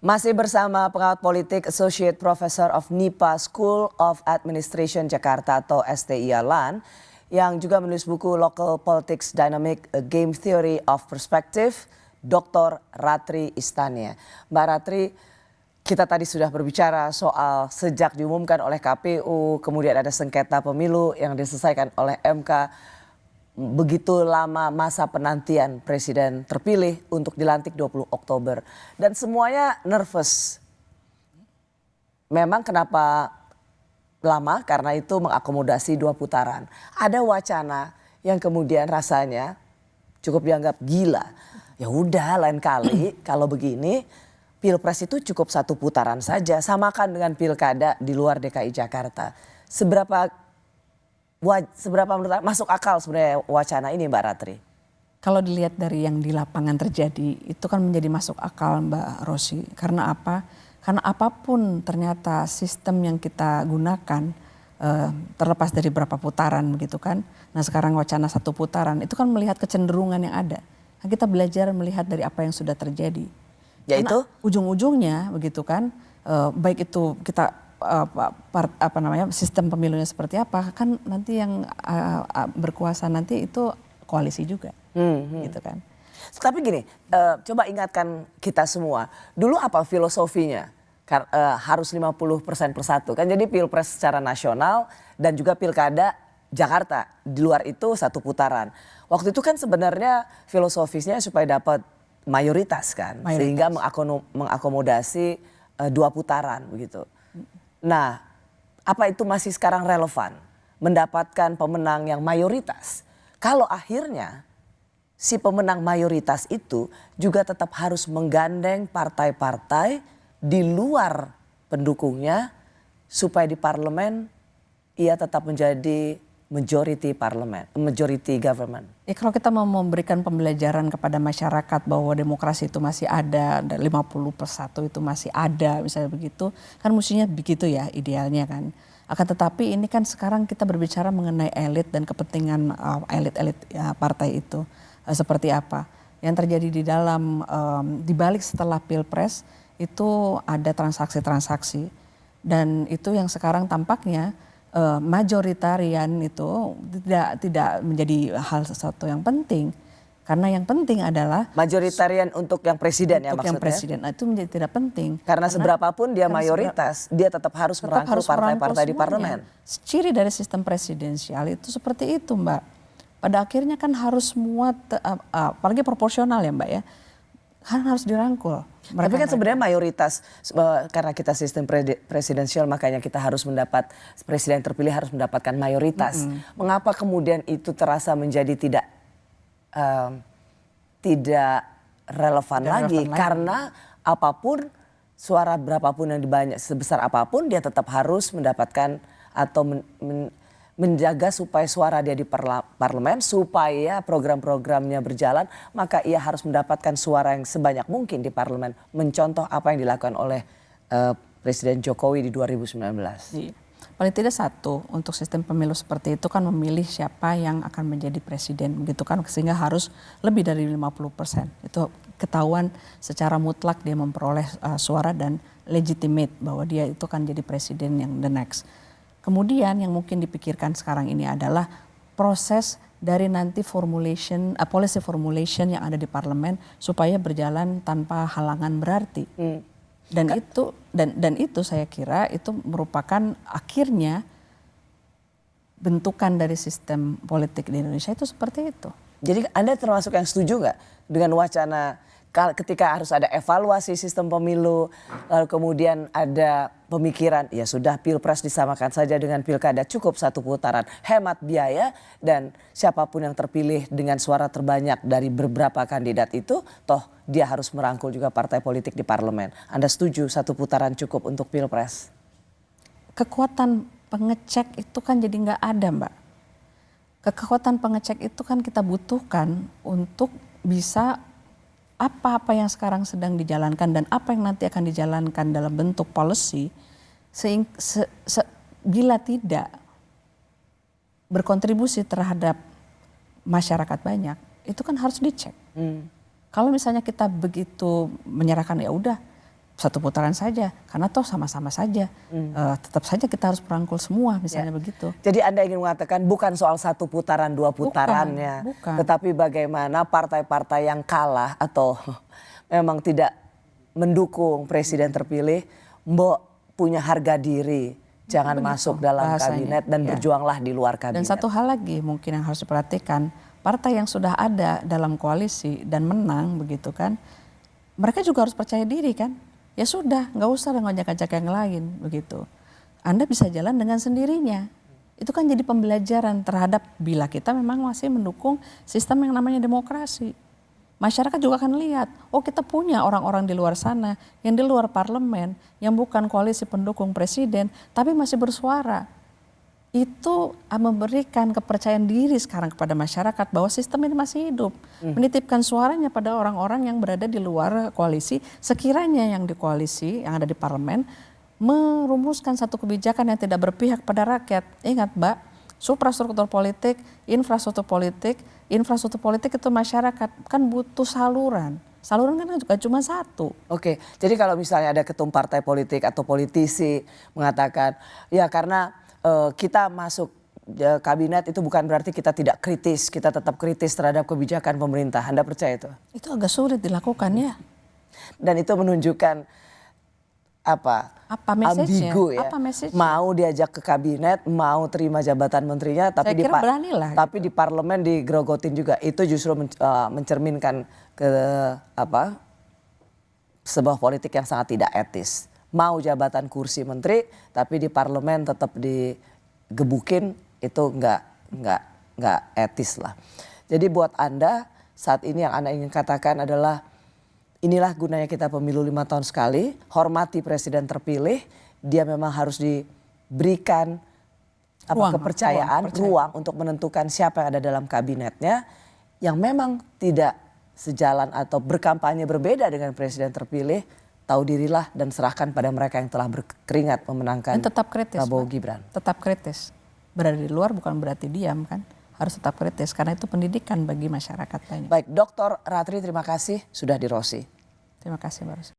Masih bersama pengawat politik Associate Professor of NIPA School of Administration Jakarta atau STIA LAN yang juga menulis buku Local Politics Dynamic A Game Theory of Perspective, Dr. Ratri Istania. Mbak Ratri, kita tadi sudah berbicara soal sejak diumumkan oleh KPU, kemudian ada sengketa pemilu yang diselesaikan oleh MK. Begitu lama masa penantian presiden terpilih untuk dilantik 20 Oktober. Dan semuanya nervous. Memang kenapa lama? Karena itu mengakomodasi 2 putaran. Ada wacana yang kemudian rasanya cukup dianggap gila. Ya udah lain kali kalau begini pilpres itu cukup 1 putaran saja. Samakan dengan pilkada di luar DKI Jakarta. Seberapa menurut masuk akal sebenarnya wacana ini Mbak Ratri? Kalau dilihat dari yang di lapangan terjadi itu kan menjadi masuk akal Mbak Rosi. Karena apa? Karena apapun ternyata sistem yang kita gunakan terlepas dari berapa putaran begitu kan. Nah sekarang wacana 1 putaran itu kan melihat kecenderungan yang ada. Nah, kita belajar melihat dari apa yang sudah terjadi. Yaitu? Ujung-ujungnya begitu kan baik itu kita sistem pemilunya seperti apa kan nanti yang berkuasa nanti itu koalisi juga gitu kan. Tapi gini, coba ingatkan kita semua dulu apa filosofinya harus 50% per 1 kan, jadi pilpres secara nasional dan juga pilkada Jakarta di luar itu 1 putaran. Waktu itu kan sebenarnya filosofisnya supaya dapat mayoritas kan, sehingga mengakomodasi 2 putaran begitu. Nah, apa itu masih sekarang relevan? Mendapatkan pemenang yang mayoritas. Kalau akhirnya si pemenang mayoritas itu juga tetap harus menggandeng partai-partai di luar pendukungnya supaya di parlemen ia tetap menjadi majority government. Ya kalau kita mau memberikan pembelajaran kepada masyarakat bahwa demokrasi itu masih ada, 50/1 itu masih ada misalnya begitu, kan mestinya begitu ya idealnya kan. Akan tetapi ini kan sekarang kita berbicara mengenai elit dan kepentingan elit-elit partai itu seperti apa. Yang terjadi di dalam, dibalik setelah pilpres itu ada transaksi-transaksi dan itu yang sekarang tampaknya majoritarian itu tidak menjadi hal sesuatu yang penting karena yang penting adalah majoritarian untuk yang presiden ya maksudnya. Untuk yang presiden itu menjadi tidak penting karena seberapapun dia mayoritas dia tetap harus merangkul partai-partai di parlemen. Ciri dari sistem presidensial itu seperti itu Mbak. Pada akhirnya kan harus semua apalagi proporsional ya Mbak ya. Kan harus dirangkul. Tapi kan sebenarnya mayoritas karena kita sistem presidensial makanya kita harus mendapat presiden terpilih harus mendapatkan mayoritas. Mengapa kemudian itu terasa menjadi tidak relevan lagi? Karena apapun suara berapapun yang dibanyak sebesar apapun dia tetap harus mendapatkan atau menjaga supaya suara dia di parlemen, supaya program-programnya berjalan, maka ia harus mendapatkan suara yang sebanyak mungkin di parlemen. Mencontoh apa yang dilakukan oleh Presiden Jokowi di 2019. Paling tidak satu, untuk sistem pemilu seperti itu kan memilih siapa yang akan menjadi presiden, begitu kan, sehingga harus lebih dari 50%. Itu ketahuan secara mutlak dia memperoleh suara dan legitimate bahwa dia itu kan jadi presiden yang the next. Kemudian yang mungkin dipikirkan sekarang ini adalah proses dari nanti policy formulation yang ada di parlemen supaya berjalan tanpa halangan berarti. Dan itu saya kira itu merupakan akhirnya bentukan dari sistem politik di Indonesia itu seperti itu. Jadi Anda termasuk yang setuju nggak dengan wacana ketika harus ada evaluasi sistem pemilu, lalu kemudian ada pemikiran ya sudah pilpres disamakan saja dengan pilkada, cukup 1 putaran, hemat biaya dan siapapun yang terpilih dengan suara terbanyak dari beberapa kandidat itu toh dia harus merangkul juga partai politik di parlemen. Anda setuju 1 putaran cukup untuk pilpres? Kekuatan pengecek itu kan jadi nggak ada Mbak. Kekuatan pengecek itu kan kita butuhkan untuk bisa apa-apa yang sekarang sedang dijalankan dan apa yang nanti akan dijalankan dalam bentuk policy bila tidak berkontribusi terhadap masyarakat banyak itu kan harus dicek. Kalau misalnya kita begitu menyerahkan ya udah satu putaran saja, karena toh sama-sama saja. Tetap saja kita harus merangkul semua, misalnya begitu. Jadi Anda ingin mengatakan bukan soal satu putaran, dua putarannya, bukan. tetapi bagaimana partai-partai yang kalah atau memang tidak mendukung presiden terpilih, mbok punya harga diri, jangan masuk dalam bahasanya. kabinet dan berjuanglah di luar kabinet. Dan satu hal lagi mungkin yang harus diperhatikan, partai yang sudah ada dalam koalisi dan menang begitu kan, mereka juga harus percaya diri kan. Ya sudah, nggak usah ngajak-ngajak yang lain begitu. Anda bisa jalan dengan sendirinya. Itu kan jadi pembelajaran terhadap bila kita memang masih mendukung sistem yang namanya demokrasi. Masyarakat juga akan lihat, oh kita punya orang-orang di luar sana, yang di luar parlemen, yang bukan koalisi pendukung presiden, tapi masih bersuara. Itu memberikan kepercayaan diri sekarang kepada masyarakat bahwa sistem ini masih hidup. Menitipkan suaranya pada orang-orang yang berada di luar koalisi, sekiranya yang di koalisi, yang ada di parlemen, merumuskan satu kebijakan yang tidak berpihak pada rakyat. Ingat Mbak, infrastruktur politik itu masyarakat kan butuh saluran. Saluran kan juga cuma satu. Oke, jadi kalau misalnya ada ketum partai politik atau politisi mengatakan, ya karena kita masuk kabinet itu bukan berarti kita tidak kritis, kita tetap kritis terhadap kebijakan pemerintah. Anda percaya itu? Itu agak sulit dilakukan ya. Dan itu menunjukkan apa message-nya? ambigu ya. Apa message-nya? Mau diajak ke kabinet, mau terima jabatan menterinya, tapi Saya kira beranilah tapi di parlemen digerogotin juga. Itu justru mencerminkan ke sebuah politik yang sangat tidak etis. Mau jabatan kursi menteri, tapi di parlemen tetap digebukin, itu nggak etis lah. Jadi buat Anda saat ini yang Anda ingin katakan adalah inilah gunanya kita pemilu 5 tahun sekali. Hormati presiden terpilih, dia memang harus diberikan kepercayaan, ruang untuk menentukan siapa yang ada dalam kabinetnya, yang memang tidak sejalan atau berkampanye berbeda dengan presiden terpilih. Tahu dirilah dan serahkan pada mereka yang telah berkeringat memenangkan tetap kritis, Prabowo Gibran. Tetap kritis. Berada di luar bukan berarti diam kan. Harus tetap kritis karena itu pendidikan bagi masyarakat lainnya. Baik, Dr. Ratri terima kasih sudah di Rosi. Terima kasih Mbak Rosi.